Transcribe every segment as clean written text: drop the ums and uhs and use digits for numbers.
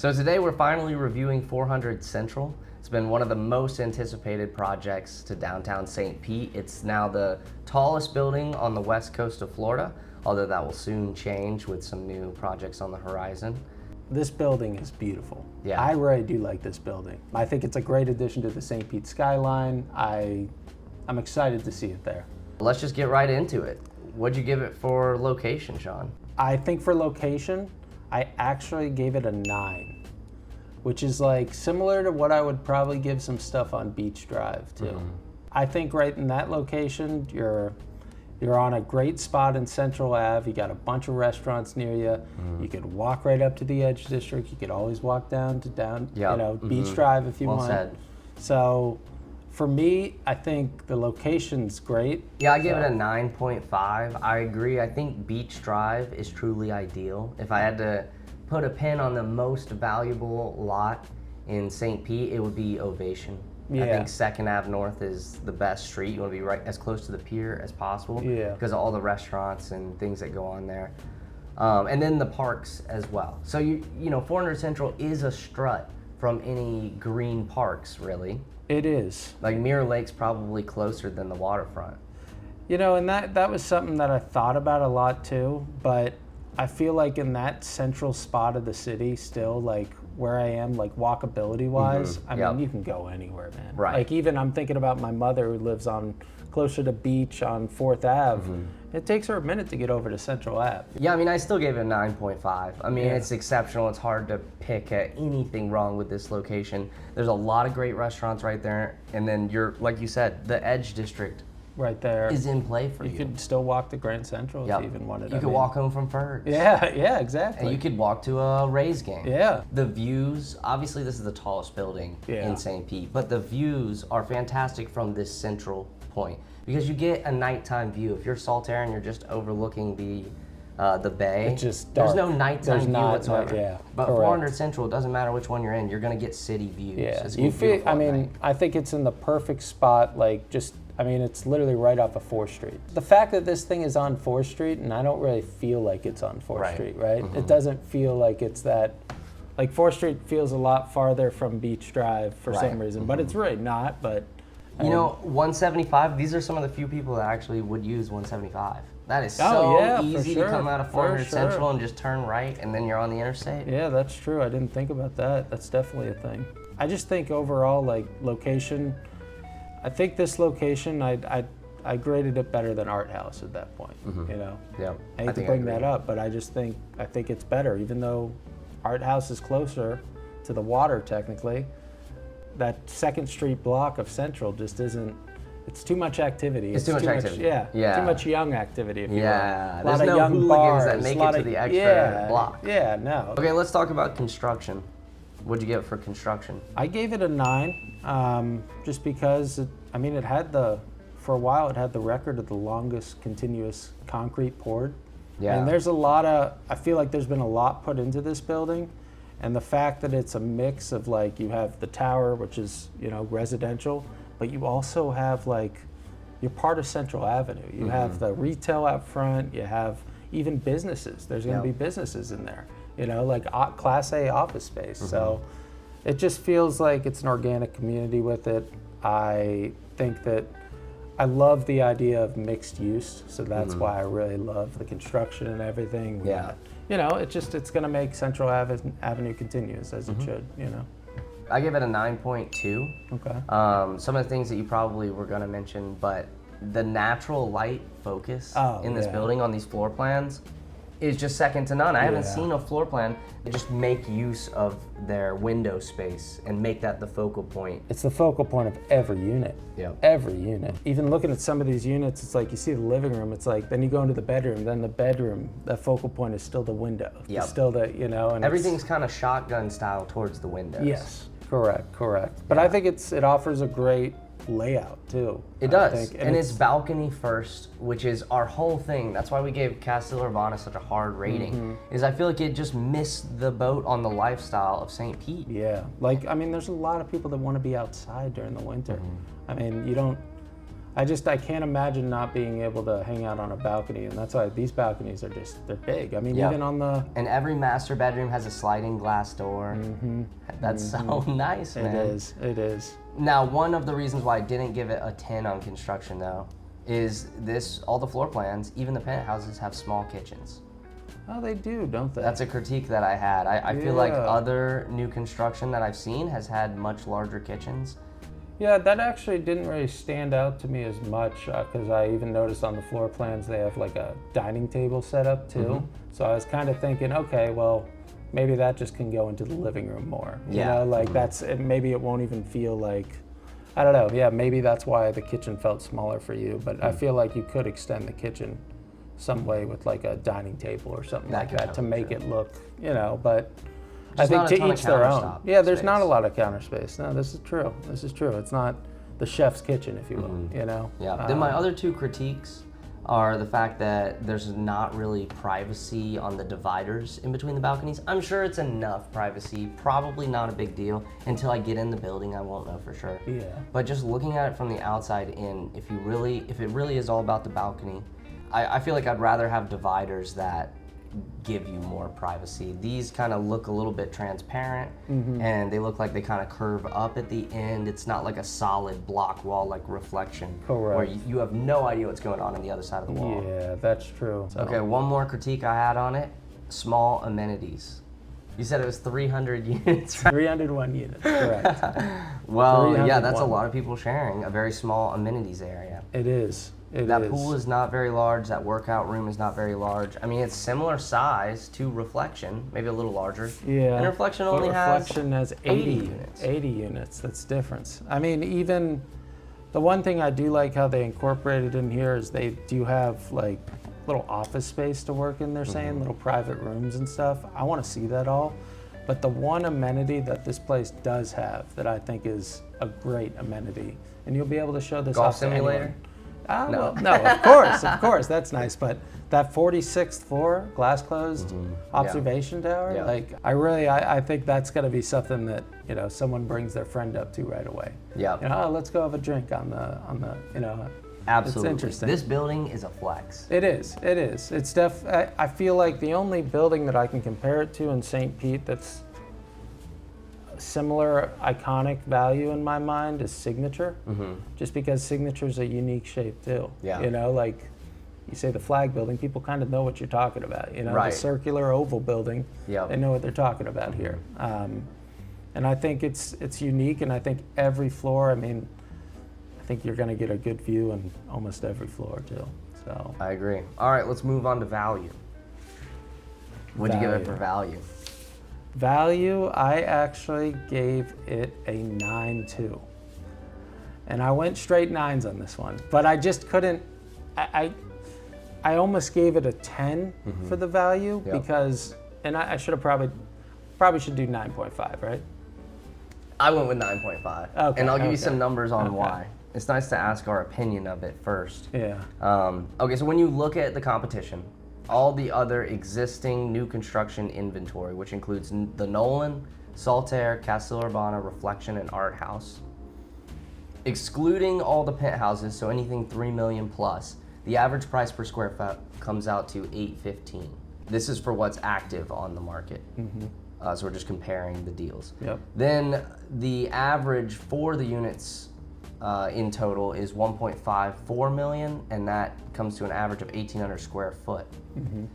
So today we're finally reviewing 400 Central. It's been one of the most anticipated projects to downtown St. Pete. It's now the tallest building on the west coast of Florida, although that will soon change with some new projects on the horizon. This building is beautiful. Yeah. I really do like this building. I think it's a great addition to the St. Pete skyline. I'm excited to see it there. Let's just get right into it. What'd you give it for location, Sean? I think for location, I actually gave it a 9, which is like similar to what I would probably give some stuff on Beach Drive too. Mm-hmm. I think right in that location, you're on a great spot in Central Ave. You got a bunch of restaurants near you. You could walk right up to the Edge District. You could always walk down to Beach Drive if you want. Said. So for me, I think the location's great. Yeah, I give it a 9.5. I agree. I think Beach Drive is truly ideal. If I had to put a pin on the most valuable lot in St. Pete, it would be Ovation. Yeah. I think 2nd Ave North is the best street. You want to be right as close to the pier as possible because of all the restaurants and things that go on there. And then the parks as well. So, you know, 400 Central is a strut from any green parks, really. It is. Like Mirror Lake's probably closer than the waterfront. You know, and that was something that I thought about a lot too, but I feel like in that central spot of the city still, like where I am, like walkability wise, I mean, you can go anywhere, man. Right. Like even I'm thinking about my mother who lives on closer to Beach on 4th Ave. It takes her a minute to get over to Central Ave. Yeah, I mean, I still gave it a 9.5. I mean, it's exceptional. It's hard to pick at anything wrong with this location. There's a lot of great restaurants right there. And then like you said, the Edge District right there is in play for you. You could still walk to Grand Central if you even wanted. You could walk home from Ferg's. Yeah, exactly. And you could walk to a Rays game. Yeah. The views, obviously this is the tallest building in St. Pete, but the views are fantastic from this central point because you get a nighttime view. If you're Saltaire and you're just overlooking the bay, it's just dark. There's no nighttime view whatsoever. But correct. 400 Central, it doesn't matter which one you're in, you're gonna get city views. Yeah, It's you feel. I mean, night. I think it's in the perfect spot. Like it's literally right off of 4th Street. The fact that this thing is on 4th Street, and I don't really feel like it's on 4th Street, right? It doesn't feel like it's that. Like 4th Street feels a lot farther from Beach Drive for some reason, but it's really not. But you know, 175. These are some of the few people that actually would use 175. That is so easy to come out of 400 Central and just turn right, and then you're on the interstate. Yeah, that's true. I didn't think about that. That's definitely a thing. I just think overall, like location. I think this location, I graded it better than Art House at that point. You know. Yeah. I hate to bring that up, but I think it's better, even though Art House is closer to the water technically. That 2nd Street block of Central just isn't. It's too much activity. It's too much activity. Too much young activity. If you will. There's lot of no young hooligans bars, that make it to the extra block. Yeah, no. Okay, let's talk about construction. What'd you get for construction? I gave it a 9, just because it had for a while it had the record of the longest continuous concrete poured. Yeah. And there's I feel like there's been a lot put into this building, and the fact that it's a mix of like you have the tower, which is residential, but you also have you're part of Central Avenue. You have the retail out front. You have even businesses. There's going to be businesses in there. Like Class A office space. So it just feels like it's an organic community with it. I think that I love the idea of mixed use. So that's why I really love the construction and everything. Yeah. It's going to make Central Avenue continuous as it should, I give it a 9.2. Okay. Some of the things that you probably were going to mention, but the natural light focus in this building on these floor plans is just second to none. I haven't seen a floor plan that just make use of their window space and make that the focal point. It's the focal point of every unit. Yeah. Every unit. Even looking at some of these units, it's like you see the living room, it's like then you go into the bedroom, then the bedroom, the focal point is still the window. Yep. It's still the, and everything's kind of shotgun style towards the windows. Yes, correct. But I think it offers a great layout too. It does, and it's balcony first, which is our whole thing. That's why we gave Castilla Urbana such a hard rating. Is I feel like it just missed the boat on the lifestyle of St. Pete. Yeah, there's a lot of people that want to be outside during the winter. I mean, I can't imagine not being able to hang out on a balcony, and that's why these balconies are they're big. I mean, even on the... And every master bedroom has a sliding glass door. That's so nice, man. It is. Now, one of the reasons why I didn't give it a 10 on construction, though, is all the floor plans, even the penthouses, have small kitchens. Oh, they do, don't they? That's a critique that I had. I feel like other new construction that I've seen has had much larger kitchens. Yeah, that actually didn't really stand out to me as much because I even noticed on the floor plans they have like a dining table set up too. So I was kind of thinking, okay, well, maybe that just can go into the living room more. You know, like maybe it won't even feel like, I don't know. Yeah, maybe that's why the kitchen felt smaller for you. But I feel like you could extend the kitchen some way with like a dining table or something like that to make it look, you know, but... I think to each their own. Yeah, there's not a lot of counter space. No, this is true. It's not the chef's kitchen, if you will, you know? Yeah. Then my other two critiques are the fact that there's not really privacy on the dividers in between the balconies. I'm sure it's enough privacy, probably not a big deal. Until I get in the building, I won't know for sure. Yeah. But just looking at it from the outside in, if it really is all about the balcony, I feel like I'd rather have dividers that give you more privacy. These kind of look a little bit transparent, and they look like they kind of curve up at the end. It's not like a solid block wall like reflection. Correct. Where you have no idea what's going on the other side of the wall. Yeah, that's true. So. Okay, one more critique I had on it, small amenities. You said it was 300 units, right? 301 units, correct. Well, yeah, that's a lot of people sharing a very small amenities area. It is. That pool is not very large. That workout room is not very large. I mean, it's similar size to Reflection, maybe a little larger. Yeah. And Reflection has 80 units. 80 units. That's difference. I mean, even the one thing I do like how they incorporated in here is they do have like little office space to work in. They're saying little private rooms and stuff. I want to see that all. But the one amenity that this place does have that I think is a great amenity, and you'll be able to show this golf off simulator. To anyone. No, of course, that's nice. But that 46th floor, glass closed observation tower, like I think that's going to be something that someone brings their friend up to right away. Yeah. Let's go have a drink on the Absolutely. It's interesting. This building is a flex. It is. It's I feel like the only building that I can compare it to in St. Pete that's similar iconic value in my mind is Signature, just because Signature's a unique shape too. Yeah. Like you say the flag building, people kind of know what you're talking about. The circular oval building, they know what they're talking about here. And I think it's unique, and I think every floor, I think you're going to get a good view on almost every floor too. So I agree. All right, let's move on to value. What'd you give it for value? Value, I actually gave it a 9.2. And I went straight 9s on this one, but I just couldn't, I almost gave it a 10 for the value because, and I should have probably should do 9.5, right? I went with 9.5. Okay, and I'll give you some numbers on why. It's nice to ask our opinion of it first. Yeah. Okay, so when you look at the competition, all the other existing new construction inventory, which includes the Nolan, Saltaire, Castle Urbana, Reflection, and Art House, excluding all the penthouses, so anything 3 million plus, the average price per square foot comes out to $815. This is for what's active on the market. So we're just comparing the deals. Yep. Then the average for the units in total is 1.54 million, and that comes to an average of 1,800 square foot.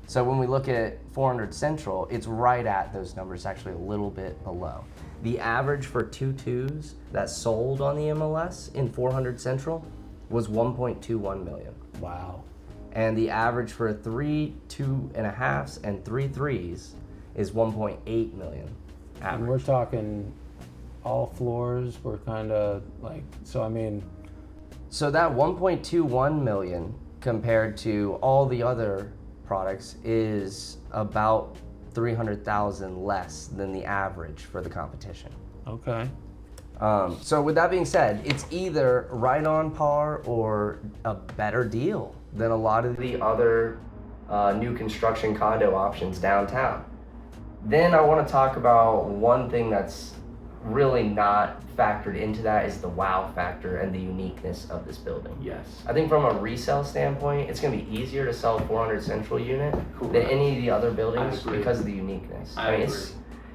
So when we look at 400 Central, it's right at those numbers, actually a little bit below. The average for 2.2s that sold on the MLS in 400 Central was 1.21 million. Wow. And the average for 3 2.5s and 3 3s is 1.8 million average. And we're talking all floors were kind of like, so that 1.21 million compared to all the other products is about 300,000 less than the average for the competition. Okay. So with that being said, it's either right on par or a better deal than a lot of the other new construction condo options downtown. Then I want to talk about one thing that's really not factored into that is the wow factor and the uniqueness of this building. Yes. I think from a resale standpoint, it's going to be easier to sell a 400 Central unit than any of the other buildings because of the uniqueness. I agree.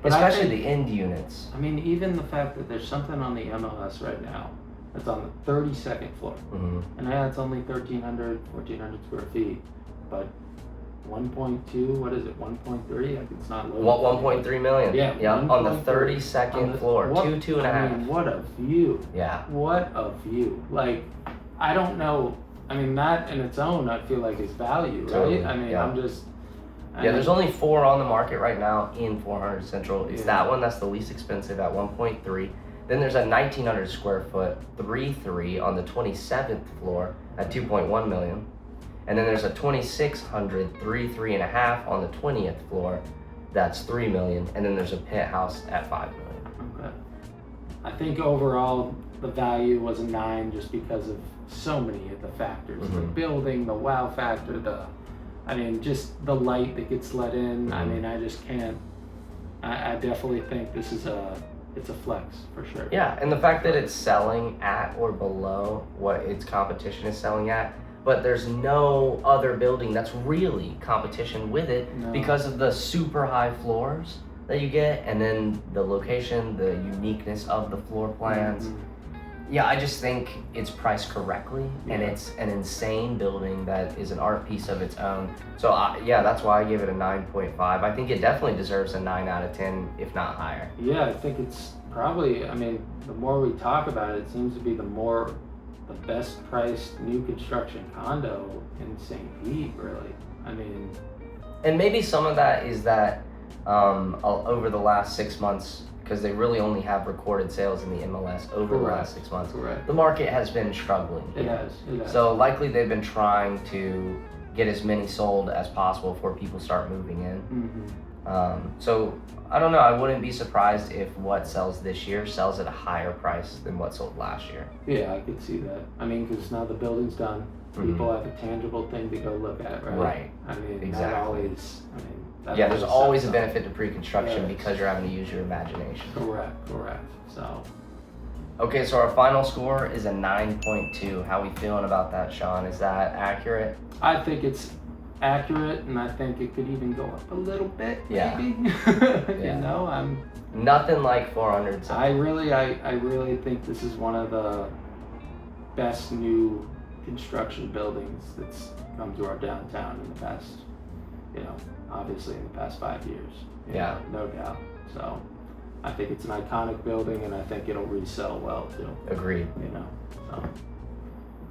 Especially the end units. I mean, even the fact that there's something on the MLS right now that's on the 32nd floor. Mm-hmm. And yeah, it's only 1,300 square feet, but 1.2, what is it, 1.3? Like, it's not low. 1.3 million. Yeah, on the 32nd floor, two and a half. I mean, what a view. Yeah. What a view. Like, I don't know. I mean, that in its own, I feel like is value, right? Totally. I mean, there's only 4 on the market right now in 400 Central. It's that one that's the least expensive at 1.3. Then there's a 1,900 square foot 3.3 on the 27th floor at 2.1 million. And then there's a 2,600 3.5 on the 20th floor, that's 3 million. And then there's a penthouse at 5 million. Okay. I think overall the value was a 9 just because of so many of the factors. Mm-hmm. The building, the wow factor, just the light that gets let in. Mm-hmm. I mean, I just can't. I definitely think this is it's a flex for sure. Yeah, and the fact that it's selling at or below what its competition is selling at, but there's no other building that's really competition with it because of the super high floors that you get, and then the location, the uniqueness of the floor plans. Mm-hmm. Yeah, I just think it's priced correctly, and it's an insane building that is an art piece of its own. So that's why I give it a 9.5. I think it definitely deserves a 9 out of 10, if not higher. Yeah, I think it's probably, I mean, the more we talk about it, it seems to be the best priced new construction condo in St. Pete, really. I mean, and maybe some of that is that over the last 6 months, because they really only have recorded sales in the MLS over the last 6 months. Correct. The market has been struggling. It has. So likely they've been trying to get as many sold as possible before people start moving in. Mm-hmm. So I don't know. I wouldn't be surprised if what sells this year sells at a higher price than what sold last year. Yeah, I could see that. I mean, because now the building's done. People have a tangible thing to go look at, right? Right. I mean, exactly. There's always a benefit to pre-construction because you're having to use your imagination. Correct. So. Okay, so our final score is a 9.2. How we feeling about that, Sean? Is that accurate? I think it's accurate, and I think it could even go up a little bit, maybe. You know, I'm nothing like 400. I really think this is one of the best new construction buildings that's come to our downtown in the past, obviously in the past 5 years. No doubt. So I think it's an iconic building, and I think it'll resell well too. Agreed. So.